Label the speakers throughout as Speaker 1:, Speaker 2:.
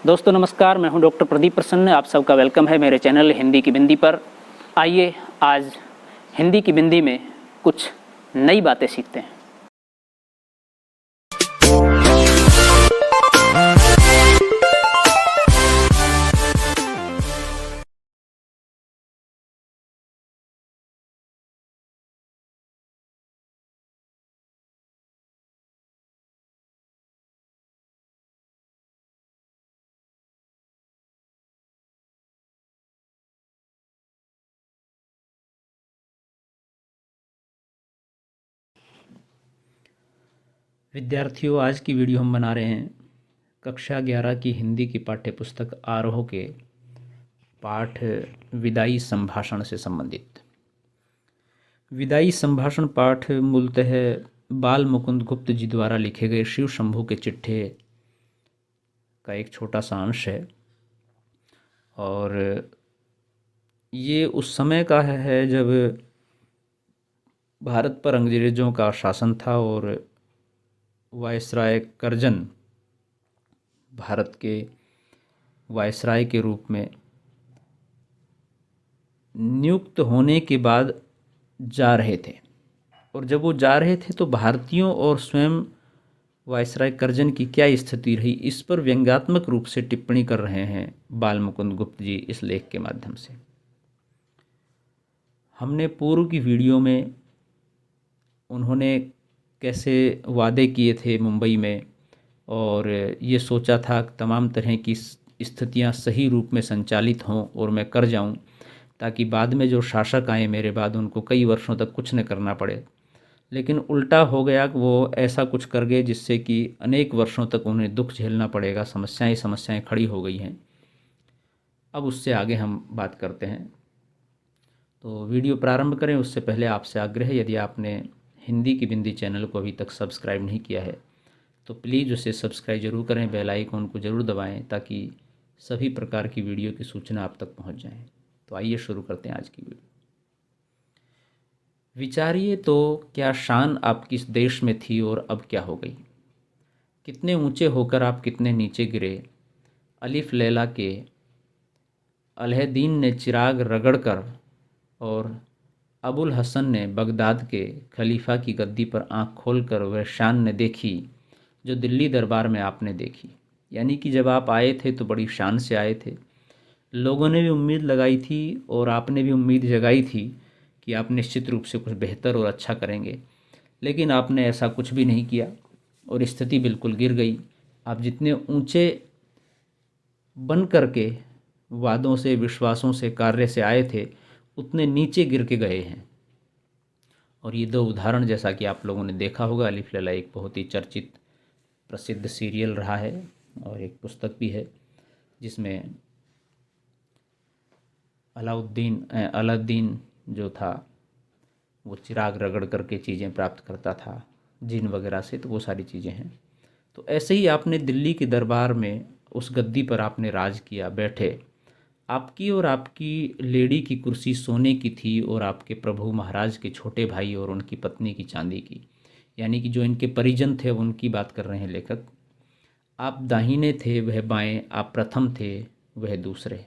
Speaker 1: दोस्तों नमस्कार, मैं हूं डॉक्टर प्रदीप प्रसन्न। आप सबका वेलकम है मेरे चैनल हिंदी की बिंदी पर। आइए आज हिंदी की बिंदी में कुछ नई बातें सीखते हैं। विद्यार्थियों, आज की वीडियो हम बना रहे हैं कक्षा 11 की हिंदी की पाठ्य पुस्तक आरोह के पाठ विदाई संभाषण से संबंधित। विदाई संभाषण पाठ मूलतः बाल मुकुंद गुप्त जी द्वारा लिखे गए शिव शंभू के चिट्ठे का एक छोटा सा अंश है और ये उस समय का है जब भारत पर अंग्रेज़ों का शासन था और वायसराय कर्जन भारत के वायसराय के रूप में नियुक्त होने के बाद जा रहे थे। और जब वो जा रहे थे तो भारतीयों और स्वयं वायसराय कर्जन की क्या स्थिति रही, इस पर व्यंग्यात्मक रूप से टिप्पणी कर रहे हैं बाल मुकुंद गुप्त जी इस लेख के माध्यम से। हमने पूर्व की वीडियो में उन्होंने कैसे वादे किए थे मुंबई में और ये सोचा था तमाम तरह की स्थितियां सही रूप में संचालित हों और मैं कर जाऊं, ताकि बाद में जो शासक आए मेरे बाद उनको कई वर्षों तक कुछ न करना पड़े। लेकिन उल्टा हो गया कि वो ऐसा कुछ कर गए जिससे कि अनेक वर्षों तक उन्हें दुख झेलना पड़ेगा, समस्याएं खड़ी हो गई हैं। अब उससे आगे हम बात करते हैं। तो वीडियो प्रारंभ करें उससे पहले आपसे आग्रह है, यदि आपने हिंदी की बिंदी चैनल को अभी तक सब्सक्राइब नहीं किया है तो प्लीज़ उसे सब्सक्राइब ज़रूर करें, बेल आइकन को ज़रूर दबाएं ताकि सभी प्रकार की वीडियो की सूचना आप तक पहुंच जाए। तो आइए शुरू करते हैं आज की वीडियो। विचारिए तो क्या शान आपकी इस देश में थी और अब क्या हो गई। कितने ऊंचे होकर आप कितने नीचे गिरे। अलिफ लैला के अलाउद्दीन ने चिराग रगड़कर और अबुल हसन ने बगदाद के खलीफा की गद्दी पर आंख खोलकर वह शान ने देखी जो दिल्ली दरबार में आपने देखी। यानी कि जब आप आए थे तो बड़ी शान से आए थे, लोगों ने भी उम्मीद लगाई थी और आपने भी उम्मीद जगाई थी कि आप निश्चित रूप से कुछ बेहतर और अच्छा करेंगे, लेकिन आपने ऐसा कुछ भी नहीं किया और स्थिति बिल्कुल गिर गई। आप जितने ऊंचे बन करके वादों से, विश्वासों से, कार्य से आए थे उतने नीचे गिर के गए हैं। और ये दो उदाहरण जैसा कि आप लोगों ने देखा होगा, अलिफ लैला एक बहुत ही चर्चित प्रसिद्ध सीरियल रहा है और एक पुस्तक भी है जिसमें अलाउद्दीन जो था वो चिराग रगड़ करके चीज़ें प्राप्त करता था जिन वगैरह से, तो वो सारी चीज़ें हैं। तो ऐसे ही आपने दिल्ली के दरबार में उस गद्दी पर आपने राज किया, बैठे। आपकी और आपकी लेडी की कुर्सी सोने की थी और आपके प्रभु महाराज के छोटे भाई और उनकी पत्नी की चांदी की। यानी कि जो इनके परिजन थे उनकी बात कर रहे हैं लेखक। आप दाहिने थे वह बाएं, आप प्रथम थे वह दूसरे।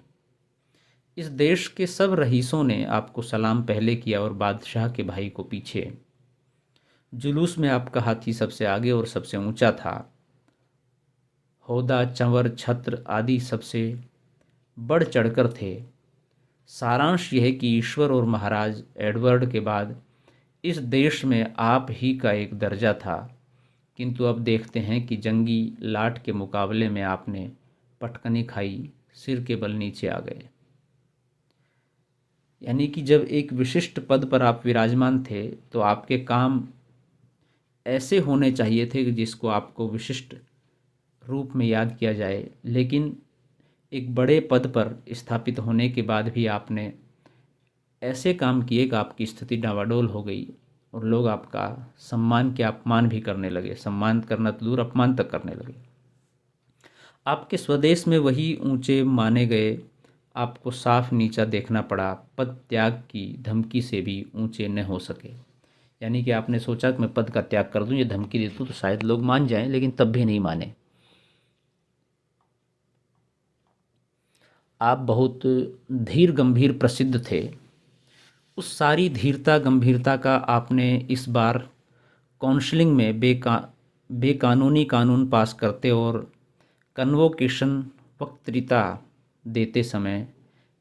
Speaker 1: इस देश के सब रईसों ने आपको सलाम पहले किया और बादशाह के भाई को पीछे। जुलूस में आपका हाथी सबसे आगे और सबसे ऊंचा था। होदा, चंवर, छत्र आदि सबसे बढ़ चढ़कर थे। सारांश यह कि ईश्वर और महाराज एडवर्ड के बाद इस देश में आप ही का एक दर्जा था, किंतु अब देखते हैं कि जंगी लाट के मुकाबले में आपने पटकनी खाई, सिर के बल नीचे आ गए। यानी कि जब एक विशिष्ट पद पर आप विराजमान थे तो आपके काम ऐसे होने चाहिए थे कि जिसको आपको विशिष्ट रूप में याद किया जाए, लेकिन एक बड़े पद पर स्थापित होने के बाद भी आपने ऐसे काम किए कि आपकी स्थिति डावाडोल हो गई और लोग आपका सम्मान के अपमान भी करने लगे। सम्मान करना तो दूर, अपमान तक करने लगे। आपके स्वदेश में वही ऊंचे माने गए, आपको साफ नीचा देखना पड़ा। पद त्याग की धमकी से भी ऊंचे न हो सके। यानी कि आपने सोचा कि मैं पद का त्याग कर दूं, ये धमकी दे दूं तो शायद लोग मान जाएं, लेकिन तब भी नहीं माने। आप बहुत धीर गंभीर प्रसिद्ध थे। उस सारी धीरता गंभीरता का आपने इस बार काउंसलिंग में बेकानूनी कानून पास करते और कन्वोकेशन वक्तृता देते समय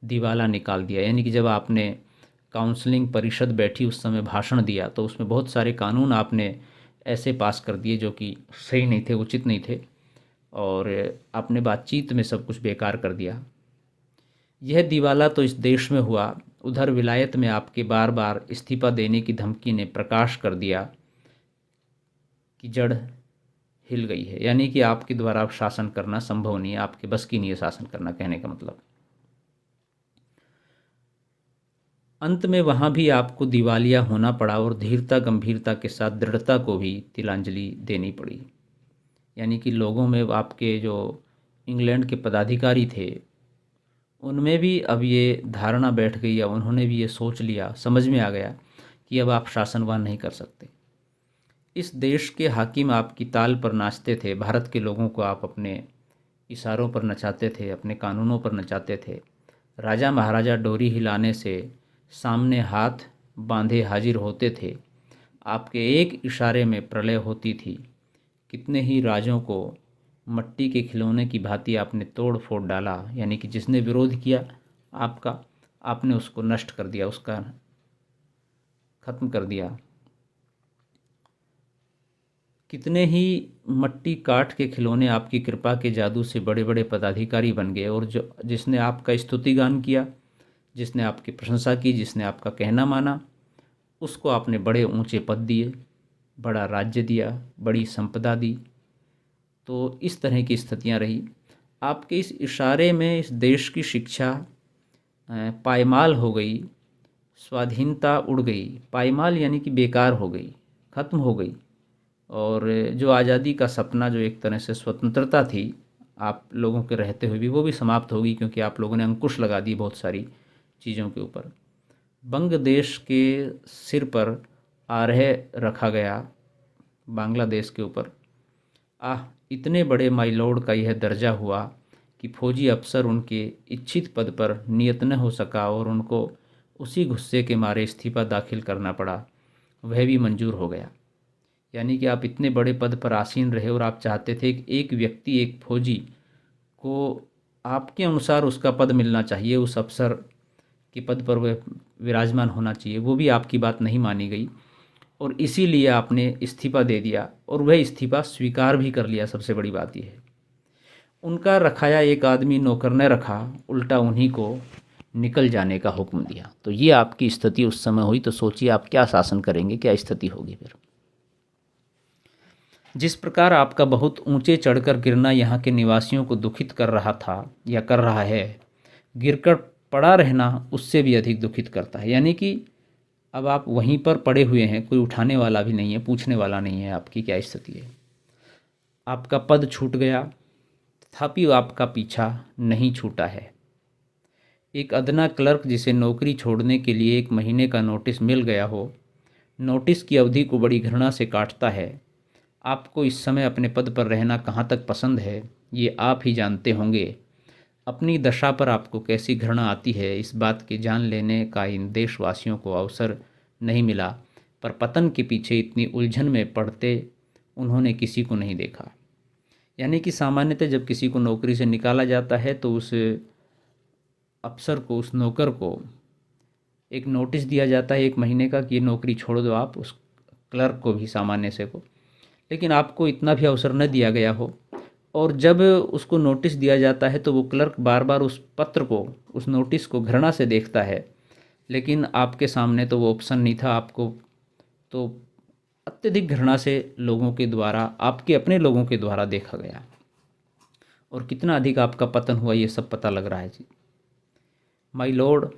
Speaker 1: दिवाला निकाल दिया। यानी कि जब आपने काउंसलिंग परिषद बैठी उस समय भाषण दिया तो उसमें बहुत सारे कानून आपने ऐसे पास कर दिए जो कि सही नहीं थे, उचित नहीं थे, और आपने बातचीत में सब कुछ बेकार कर दिया। यह दिवाला तो इस देश में हुआ, उधर विलायत में आपके बार बार इस्तीफा देने की धमकी ने प्रकाश कर दिया कि जड़ हिल गई है। यानी कि आपके द्वारा अब शासन करना संभव नहीं है, आपके बस की नहीं है शासन करना, कहने का मतलब। अंत में वहाँ भी आपको दिवालिया होना पड़ा और धीरता गंभीरता के साथ दृढ़ता को भी तिलांजलि देनी पड़ी। यानी कि लोगों में आपके जो इंग्लैंड के पदाधिकारी थे उनमें भी अब ये धारणा बैठ गई, या उन्होंने भी ये सोच लिया, समझ में आ गया कि अब आप शासनवान नहीं कर सकते। इस देश के हाकिम आपकी ताल पर नाचते थे, भारत के लोगों को आप अपने इशारों पर नचाते थे, अपने कानूनों पर नचाते थे। राजा महाराजा डोरी हिलाने से सामने हाथ बांधे हाजिर होते थे। आपके एक इशारे में प्रलय होती थी। कितने ही राजों को मट्टी के खिलौने की भांति आपने तोड़ फोड़ डाला। यानी कि जिसने विरोध किया आपका, आपने उसको नष्ट कर दिया, उसका ख़त्म कर दिया। कितने ही मट्टी काठ के खिलौने आपकी कृपा के जादू से बड़े बड़े पदाधिकारी बन गए, और जो जिसने आपका स्तुतिगान किया, जिसने आपकी प्रशंसा की, जिसने आपका कहना माना, उसको आपने बड़े ऊंचे पद दिए, बड़ा राज्य दिया, बड़ी संपदा दी। तो इस तरह की स्थितियां रही। आपके इस इशारे में इस देश की शिक्षा पायमाल हो गई, स्वाधीनता उड़ गई। पायमाल यानी कि बेकार हो गई, ख़त्म हो गई। और जो आज़ादी का सपना, जो एक तरह से स्वतंत्रता थी आप लोगों के रहते हुए भी, वो भी समाप्त होगी, क्योंकि आप लोगों ने अंकुश लगा दी बहुत सारी चीज़ों के ऊपर। बंग देश के सिर पर आरह रखा गया, बांग्लादेश के ऊपर। इतने बड़े माई लॉर्ड का यह दर्जा हुआ कि फौजी अफसर उनके इच्छित पद पर नियत न हो सका और उनको उसी गुस्से के मारे इस्तीफा दाखिल करना पड़ा, वह भी मंजूर हो गया। यानी कि आप इतने बड़े पद पर आसीन रहे और आप चाहते थे कि एक व्यक्ति, एक फौजी को आपके अनुसार उसका पद मिलना चाहिए, उस अफसर के पद पर वह विराजमान होना चाहिए, वो भी आपकी बात नहीं मानी गई और इसीलिए आपने इस्तीफा दे दिया, और वह इस्तीफा स्वीकार भी कर लिया। सबसे बड़ी बात यह है, उनका रखाया एक आदमी नौकर न रखा, उल्टा उन्हीं को निकल जाने का हुक्म दिया। तो ये आपकी स्थिति उस समय हुई। तो सोचिए आप क्या शासन करेंगे, क्या स्थिति होगी फिर। जिस प्रकार आपका बहुत ऊंचे चढ़कर गिरना यहाँ के निवासियों को दुखित कर रहा था या कर रहा है, गिरकर पड़ा रहना उससे भी अधिक दुखित करता है। यानी कि अब आप वहीं पर पड़े हुए हैं, कोई उठाने वाला भी नहीं है, पूछने वाला नहीं है आपकी क्या स्थिति है। आपका पद छूट गया, तथापि आपका पीछा नहीं छूटा है। एक अदना क्लर्क जिसे नौकरी छोड़ने के लिए 1 महीने का नोटिस मिल गया हो, नोटिस की अवधि को बड़ी घृणा से काटता है। आपको इस समय अपने पद पर रहना कहाँ तक पसंद है, ये आप ही जानते होंगे। अपनी दशा पर आपको कैसी घृणा आती है, इस बात के जान लेने का इन देशवासियों को अवसर नहीं मिला, पर पतन के पीछे इतनी उलझन में पड़ते उन्होंने किसी को नहीं देखा। यानी कि सामान्यतः जब किसी को नौकरी से निकाला जाता है तो उस अफसर को, उस नौकर को एक नोटिस दिया जाता है 1 महीने का कि ये नौकरी छोड़ दो आप, उस क्लर्क को भी, सामान्य से को। लेकिन आपको इतना भी अवसर न दिया गया हो, और जब उसको नोटिस दिया जाता है तो वो क्लर्क बार बार उस पत्र को, उस नोटिस को घृणा से देखता है। लेकिन आपके सामने तो वो ऑप्शन नहीं था, आपको तो अत्यधिक घृणा से लोगों के द्वारा, आपके अपने लोगों के द्वारा देखा गया, और कितना अधिक आपका पतन हुआ ये सब पता लग रहा है जी। माय लॉर्ड,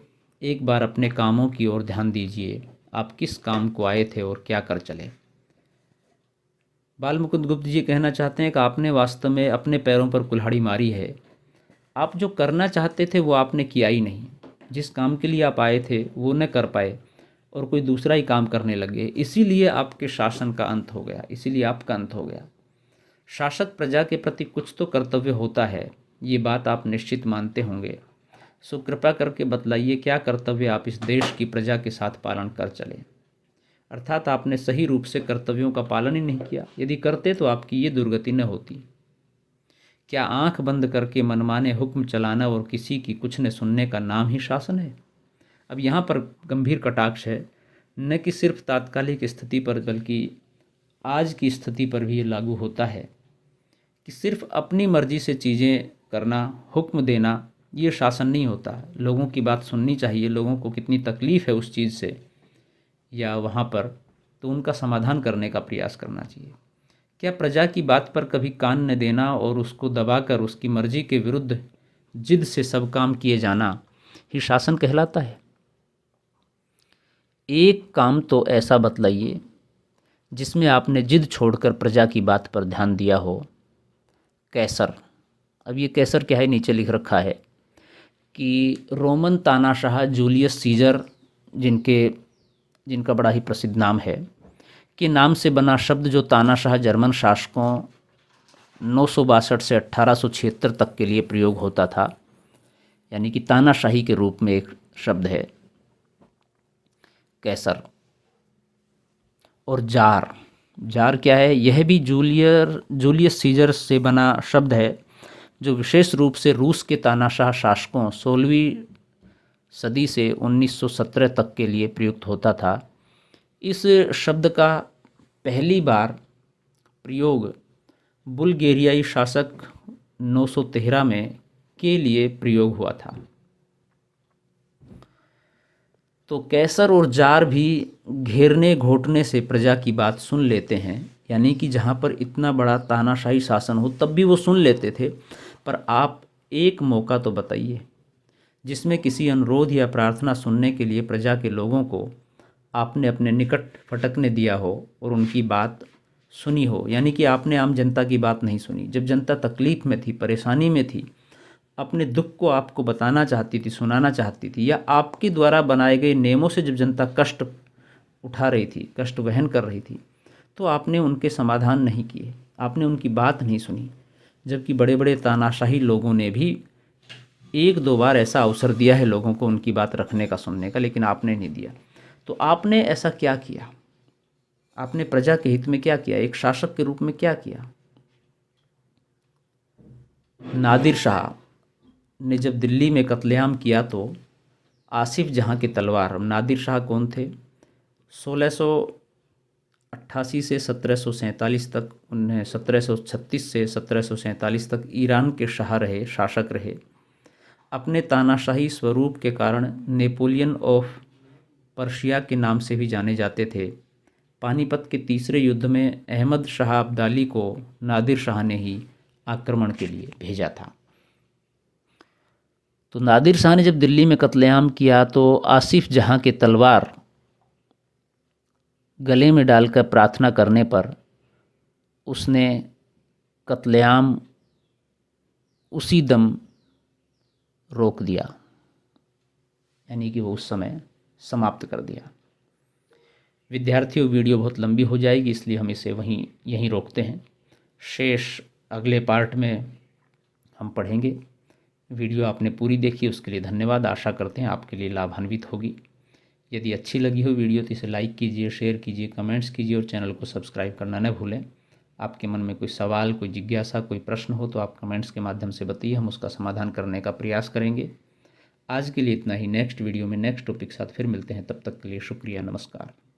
Speaker 1: एक बार अपने कामों की ओर ध्यान दीजिए। आप किस काम को आए थे और क्या कर चले। बाल मुकुंद गुप्त जी कहना चाहते हैं कि आपने वास्तव में अपने पैरों पर कुल्हाड़ी मारी है। आप जो करना चाहते थे वो आपने किया ही नहीं। जिस काम के लिए आप आए थे वो न कर पाए और कोई दूसरा ही काम करने लगे, इसीलिए आपके शासन का अंत हो गया, इसीलिए आपका अंत हो गया। शासक प्रजा के प्रति कुछ तो कर्तव्य होता है, ये बात आप निश्चित मानते होंगे। सो कृपा करके बतलाइए क्या कर्तव्य आप इस देश की प्रजा के साथ पालन कर चले। अर्थात आपने सही रूप से कर्तव्यों का पालन ही नहीं किया। यदि करते तो आपकी ये दुर्गति न होती। क्या आंख बंद करके मनमाने हुक्म चलाना और किसी की कुछ न सुनने का नाम ही शासन है? अब यहाँ पर गंभीर कटाक्ष है, न कि सिर्फ तात्कालिक स्थिति पर बल्कि आज की स्थिति पर भी ये लागू होता है कि सिर्फ अपनी मर्जी से चीज़ें करना, हुक्म देना, ये शासन नहीं होता। लोगों की बात सुननी चाहिए। लोगों को कितनी तकलीफ़ है उस चीज़ से या वहाँ पर, तो उनका समाधान करने का प्रयास करना चाहिए। क्या प्रजा की बात पर कभी कान न देना और उसको दबाकर उसकी मर्जी के विरुद्ध जिद से सब काम किए जाना ही शासन कहलाता है? एक काम तो ऐसा बतलाइए जिसमें आपने जिद छोड़कर प्रजा की बात पर ध्यान दिया हो। कैसर। अब ये कैसर क्या है, नीचे लिख रखा है कि रोमन तानाशाह जूलियस सीजर, जिनका बड़ा ही प्रसिद्ध नाम है, के नाम से बना शब्द जो तानाशाह जर्मन शासकों 962 से 1876 तक के लिए प्रयोग होता था, यानी कि तानाशाही के रूप में एक शब्द है कैसर। और जार। जार क्या है? यह भी जूलियस सीजर से बना शब्द है जो विशेष रूप से रूस के तानाशाह शासकों 16वीं सदी से 1917 तक के लिए प्रयुक्त होता था। इस शब्द का पहली बार प्रयोग बुल्गेरियाई शासक 913 में के लिए प्रयोग हुआ था। तो कैसर और जार भी घेरने घोटने से प्रजा की बात सुन लेते हैं, यानी कि जहाँ पर इतना बड़ा तानाशाही शासन हो तब भी वो सुन लेते थे। पर आप एक मौका तो बताइए जिसमें किसी अनुरोध या प्रार्थना सुनने के लिए प्रजा के लोगों को आपने अपने निकट फटकने दिया हो और उनकी बात सुनी हो, यानी कि आपने आम जनता की बात नहीं सुनी। जब जनता तकलीफ़ में थी, परेशानी में थी, अपने दुख को आपको बताना चाहती थी, सुनाना चाहती थी, या आपके द्वारा बनाए गए नियमों से जब जनता कष्ट उठा रही थी, कष्ट वहन कर रही थी, तो आपने उनके समाधान नहीं किए, आपने उनकी बात नहीं सुनी। जबकि बड़े बड़े तानाशाही लोगों ने भी एक दो बार ऐसा अवसर दिया है लोगों को उनकी बात रखने का, सुनने का, लेकिन आपने नहीं दिया। तो आपने ऐसा क्या किया? आपने प्रजा के हित में क्या किया? एक शासक के रूप में क्या किया? नादिर शाह ने जब दिल्ली में कत्लेआम किया तो आसिफ जहाँ की तलवार। नादिर शाह कौन थे? 1688 से 1747 तक, उन्हें 1736 से 1747 तक ईरान के शाह रहे, शासक रहे। अपने तानाशाही स्वरूप के कारण नेपोलियन ऑफ पर्शिया के नाम से भी जाने जाते थे। पानीपत के तीसरे युद्ध में अहमद शाह अब्दाली को नादिर शाह ने ही आक्रमण के लिए भेजा था। तो नादिर शाह ने जब दिल्ली में कत्लेआम किया तो आसिफ जहाँ के तलवार गले में डालकर प्रार्थना करने पर उसने कत्लेआम उसी दम रोक दिया, यानी कि वो उस समय समाप्त कर दिया। विद्यार्थियों, वीडियो बहुत लंबी हो जाएगी, इसलिए हम इसे यहीं रोकते हैं। शेष अगले पार्ट में हम पढ़ेंगे। वीडियो आपने पूरी देखी, उसके लिए धन्यवाद। आशा करते हैं आपके लिए लाभान्वित होगी। यदि अच्छी लगी हो वीडियो तो इसे लाइक कीजिए, शेयर कीजिए, कमेंट्स कीजिए और चैनल को सब्सक्राइब करना न भूलें। आपके मन में कोई सवाल, कोई जिज्ञासा, कोई प्रश्न हो तो आप कमेंट्स के माध्यम से बताइए, हम उसका समाधान करने का प्रयास करेंगे। आज के लिए इतना ही। नेक्स्ट वीडियो में नेक्स्ट टॉपिक के साथ फिर मिलते हैं। तब तक के लिए शुक्रिया, नमस्कार।